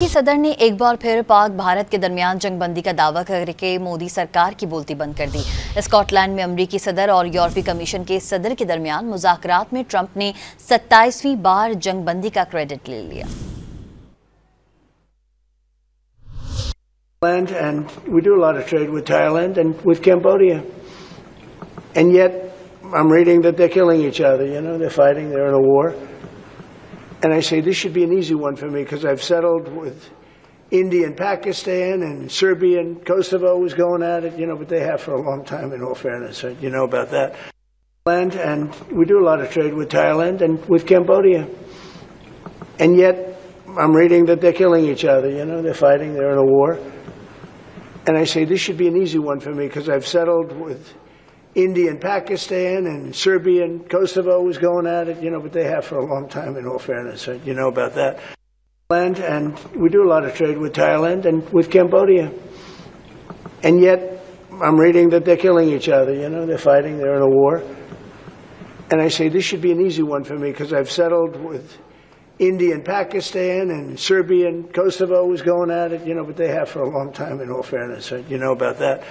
अमरीकी सदर ने एक बार फिर पाक भारत के दरमियान जंगबंदी का दावा करके मोदी सरकार की बोलती बंद कर दी। स्कॉटलैंड में अमरीकी सदर और यूरोपीय कमीशन के सदर के दरमियान मुज़ाकरात में ट्रंप ने 27वीं बार जंगबंदी का क्रेडिट ले लिया। And we do a lot of trade with Thailand and with Cambodia. And yet, I'm reading that they're killing each other, they're fighting, they're in a war. And I say, this should be an easy one for me because I've settled with India and Pakistan, and Serbia and Kosovo was going at it, but they have for a long time, in all fairness, you know about that. And we do a lot of trade with Thailand and with Cambodia. And yet, I'm reading that they're killing each other, they're fighting, they're in a war. And I say, this should be an easy one for me because I've settled with India and Pakistan, and Serbia and Kosovo was going at it, but they have for a long time, in all fairness, you know about that. And we do a lot of trade with Thailand and with Cambodia. And yet, I'm reading that they're killing each other, they're fighting, they're in a war. And I say, this should be an easy one for me because I've settled with India and Pakistan, and Serbia and Kosovo was going at it, but they have for a long time, in all fairness, you know about that.